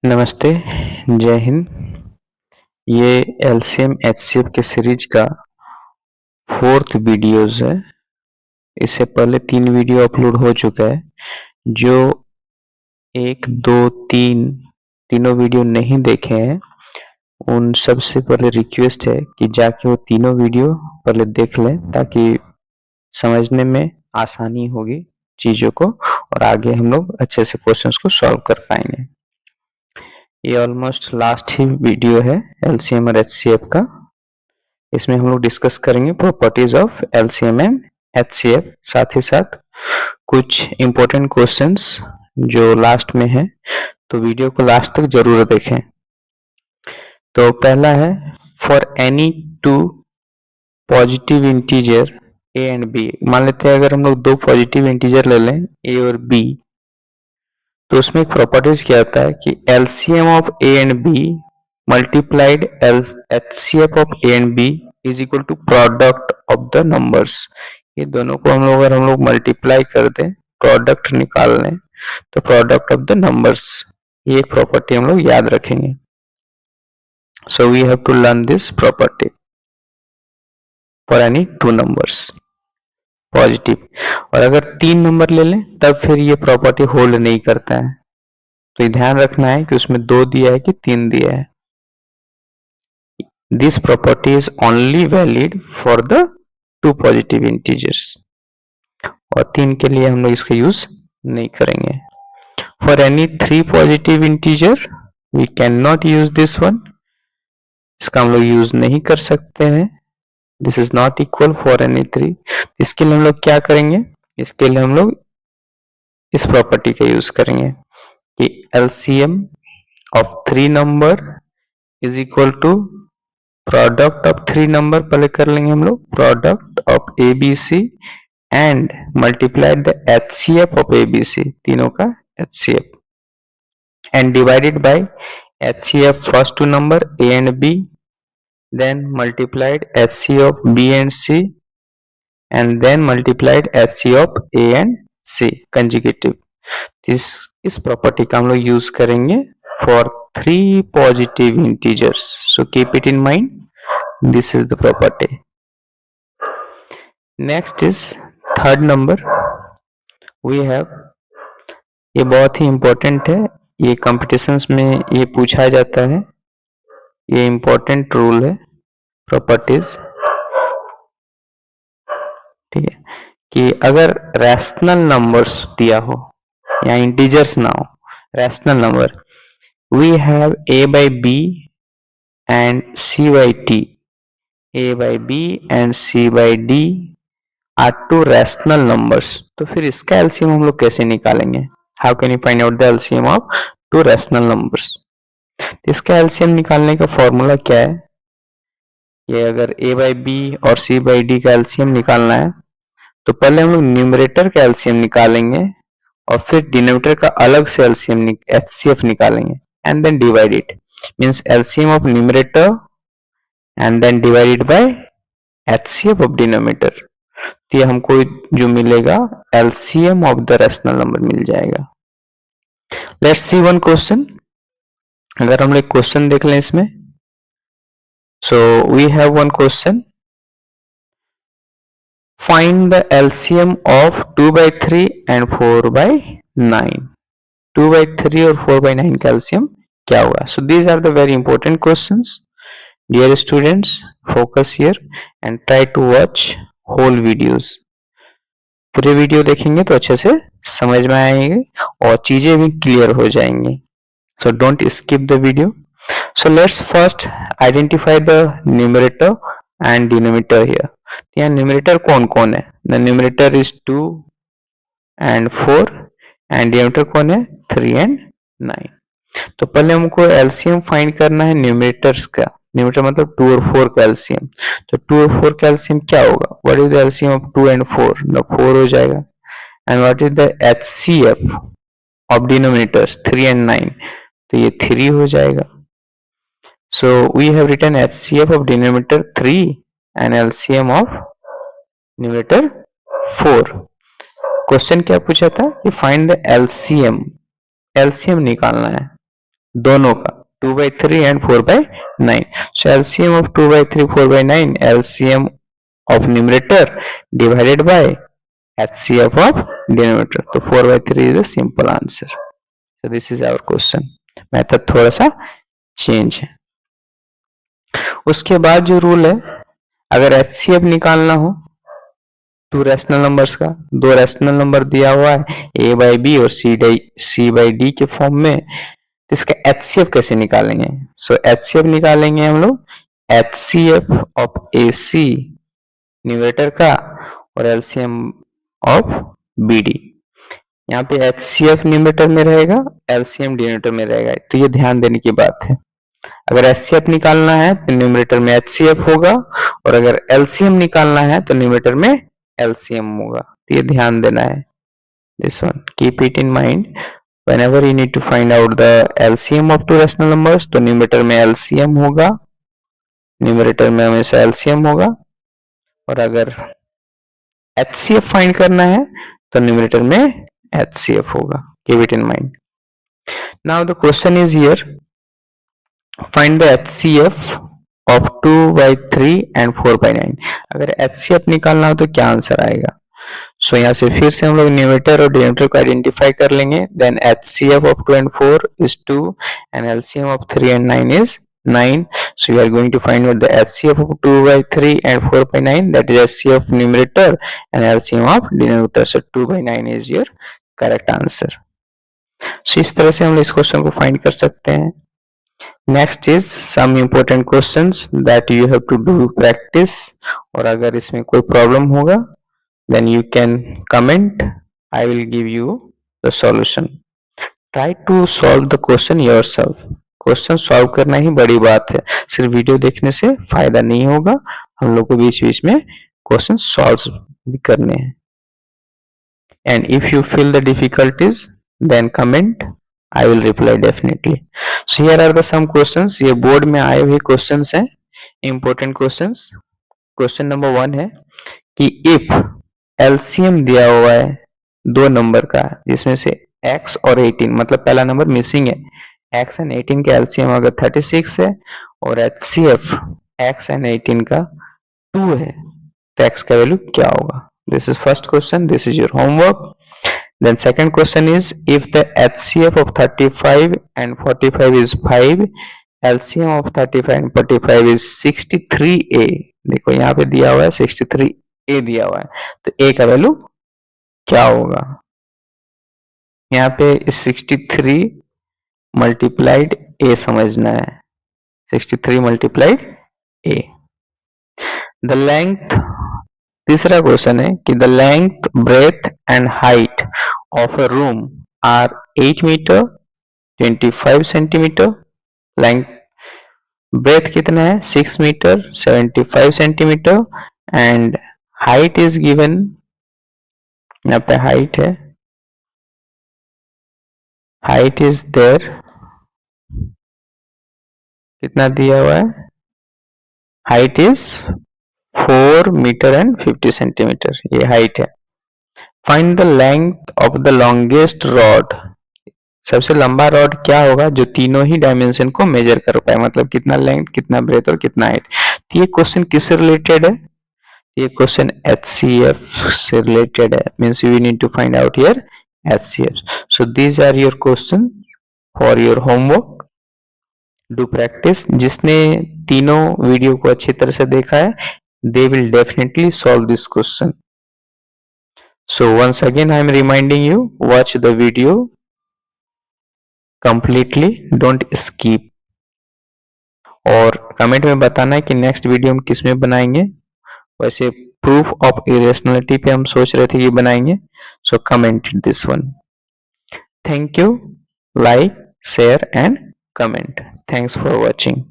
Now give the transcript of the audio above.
नमस्ते, जय हिंद। ये एलसीएम एचसीएफ के सीरीज का 4th वीडियोस है। इससे पहले 3 वीडियो अपलोड हो चुका है। जो 1, 2, 3 तीनों वीडियो नहीं देखे हैं, उन सबसे पहले रिक्वेस्ट है कि जाके वो तीनों वीडियो पहले देख लें, ताकि समझने में आसानी होगी चीज़ों को और आगे हम लोग अच्छे से क्वेश्चंस को सॉल्व कर पाएंगे। ये ऑलमोस्ट लास्ट ही वीडियो है एलसीएम और एचसीएफ का। इसमें हम लोग डिस्कस करेंगे properties of LCM and HCF, साथ ही साथ कुछ इंपॉर्टेंट क्वेश्चंस जो लास्ट में है, तो वीडियो को लास्ट तक जरूर देखें। तो पहला है, for any two positive integer A and B. मान लेते हैं अगर हम लोग दो पॉजिटिव इंटीजर ले लें ए और बी, तो उसमें एक प्रॉपर्टीज क्या होता है कि LCM of A and B multiplied HCF of A and B is equal to product of the numbers. ये दोनों को अगर हम लोग मल्टीप्लाई कर दें, प्रोडक्ट निकाल लें, तो प्रोडक्ट ऑफ द नंबर्स, ये एक प्रॉपर्टी हम लोग याद रखेंगे। So we have to learn this property for any two numbers positive. और अगर 3 नंबर ले लें तब फिर ये प्रॉपर्टी होल्ड नहीं करता है। तो ये ध्यान रखना है कि उसमें 2 दिया है कि 3 दिया है। This property is only valid for the 2 positive integers, और 3 के लिए हम लोग इसका यूज नहीं करेंगे। For any 3 positive integer we cannot use this one, इसका हम लोग यूज नहीं कर सकते हैं। This is not equal for any 3। इसके लिए हम लोग क्या करेंगे, इसके लिए हम लोग इस प्रॉपर्टी का यूज करेंगे कि LCM of 3 number is equal to product of 3 number. पहले कर लेंगे हम लोग product of ABC and multiplied the HCF of ABC, तीनों का HCF, and divided by HCF first 2 number A and B, then multiplied HC of B and C, and then multiplied HC of A and C conjugative. इस property का हम लोग use करेंगे for 3 positive integers. So keep it in mind. This is the property. Next is third number. We have, ये बहुत ही important है, ये competitions में ये पूछा जाता है, ये important rule है properties, ठीक है, कि अगर rational numbers दिया हो या integers ना हो, rational number, we have a by b and c by t. a by b and c by d are 2 rational numbers. तो फिर इसका LCM हम लोग कैसे निकालेंगे? How can you find out the LCM of 2 rational numbers? इसका LCM निकालने का फॉर्मूला क्या है? ये अगर a by b और c by d का LCM निकालना है, तो पहले हम लोग न्यूमरेटर का LCM निकालेंगे और फिर डिनोमिनेटर का अलग से LCM HCF निकालेंगे, and then divide it, means LCM of numerator and then divided by HCF of denominator। तो ये हमको जो मिलेगा LCM of the rational number मिल जाएगा। Let's see one question। अगर हम लोग क्वेश्चन देख लें इसमें, so we have one question, find the LCM of 2 by 3 and 4 by 9। 2 by 3 और 4 by 9 का LCM क्या होगा? So these are the very important questions. Dear students, focus here and try to watch whole videos. पूरे video देखेंगे तो अच्छे से समझ में आएंगे और चीजें भी क्लियर हो जाएंगी। So don't skip the video. So let's first identify the numerator and denominator here. यहाँ numerator कौन कौन है? The numerator is 2 and 4 and denominator कौन है? 3 and 9। तो पहले हमको LCM फाइंड करना है न्यूमरेटर्स का। न्यूमरेटर मतलब 2 और 4 का LCM। तो 2 और 4 का LCM क्या होगा? What is the LCM of 2 and 4? ना 4 हो जाएगा। And what is the HCF of denominators 3 and 9? तो ये 3 हो जाएगा। So we have written HCF of denominator 3 and LCM of numerator 4। Question क्या पूछा था कि फाइंड द LCM, LCM निकालना है। दोनों का 2/3 and 4/9. So LCM of 2/3 4/9, LCM of numerator divided by HCF of denominator. तो 4/3 is a simple answer. So this is our question. Method थोड़ा सा चेंज है. उसके बाद जो रूल है, अगर HCF निकालना हो टू रैशनल नंबर्स का, दो रैशनल नंबर दिया हुआ है A/B और C/D के फॉर्म में, तो इसका HCF कैसे निकालेंगे? सो HCF निकालेंगे हम लोग HCF ऑफ AC न्यूमरेटर का और LCM ऑफ BD. यहाँ पे HCF न्यूमरेटर में रहेगा, LCM डिनोमिनेटर में रहेगा. तो ये ध्यान देने की बात है. अगर HCF निकालना है तो न्यूमरेटर में HCF होगा और अगर LCM निकालना है तो न्यूमरेटर में LCM होगा. तो ये ध्यान देना है. This one, keep it in mind. Whenever you need to find out the LCM of two rational numbers, तो न्यूमरेटर में LCM होगा, न्यूमरेटर में हमेशा LCM होगा. और अगर HCF फाइंड करना है तो न्यूमरेटर में HCF होगा. Keep it in mind. Now the question is here. Find the HCF of 2/3 and 4/9. अगर HCF निकालना हो तो क्या आंसर आएगा? सो यहाँ से फिर से हम लोग न्यूमरेटर और डिनोमिनेटर को आइडेंटिफाई कर लेंगे. Then HCF of 2 and 4 is 2 and LCM of 3 and 9 is 9. So we are going to find out the HCF of 2/3 and 4/9, that is HCF numerator and LCM of denominator. So 2/9 is your correct answer. So इस तरह से हम लोग इस question को find कर सकते हैं. Next is some important questions that you have to do practice. और अगर इसमें कोई प्रॉब्लम होगा then you can comment. I will give you the solution. Try to solve the question yourself. Question solve करना ही बड़ी बात है. सिर्फ वीडियो देखने से फायदा नहीं होगा, हम लोग को बीच बीच में क्वेश्चन सॉल्व भी करने हैं. And if you feel the difficulties then comment, I will reply definitely. So here are the some questions. ये बोर्ड में आए हुए क्वेश्चंस हैं, इंपॉर्टेंट क्वेश्चंस. क्वेश्चन नंबर 1 है कि इफ LCM दिया हुआ है दो नंबर का, जिसमें से x और 18, मतलब पहला नंबर मिसिंग है. x एंड 18 का LCM अगर 36 है और HCF x एंड 18 का 2 है, तो x का वैल्यू क्या होगा? This is first question. This is your homework. Then second question is if the HCF of 35 and 45 is 5, LCM of 35 and 45 is 63a. देखो यहाँ पे दिया हुआ है 63a दिया हुआ है, तो a का वैल्यू क्या होगा? यहाँ पे 63 मल्टीप्लाइड a समझना है. 63 मल्टीप्लाइड a. द लेंथ, तीसरा क्वेश्चन है कि the length, breadth and height of a room are 8 metre 25 centimetre. Length, breadth कितना है? 6 metre 75 centimetre and height is given. यहाँ पे हाइट है, हाइट इज देयर, कितना दिया हुआ है? Height is 4 metre and 50 centimetre, ये हाइट है. Find the length of the longest rod. सबसे लंबा रॉड क्या होगा जो तीनों ही डायमेंशन को मेजर कर पाए, मतलब कितना लेंथ, कितना ब्रेथ और कितना हाइट. तो ये क्वेश्चन किससे रिलेटेड है? ये क्वेश्चन HCF से रिलेटेड है. Means we need to find out here HCF. So these are your question for your homework. Do practice. जिसने तीनों वीडियो को अच्छी तरह से देखा है, they will definitely solve this question. So once again I am reminding you, watch the video completely, don't skip. और comment में बताना है कि नेक्स्ट वीडियो हम किस में बनाएंगे. वैसे प्रूफ ऑफ इरेशनलिटी पे हम सोच रहे थे कि बनाएंगे. So comment this one. Thank you. Like, share and comment. Thanks for watching.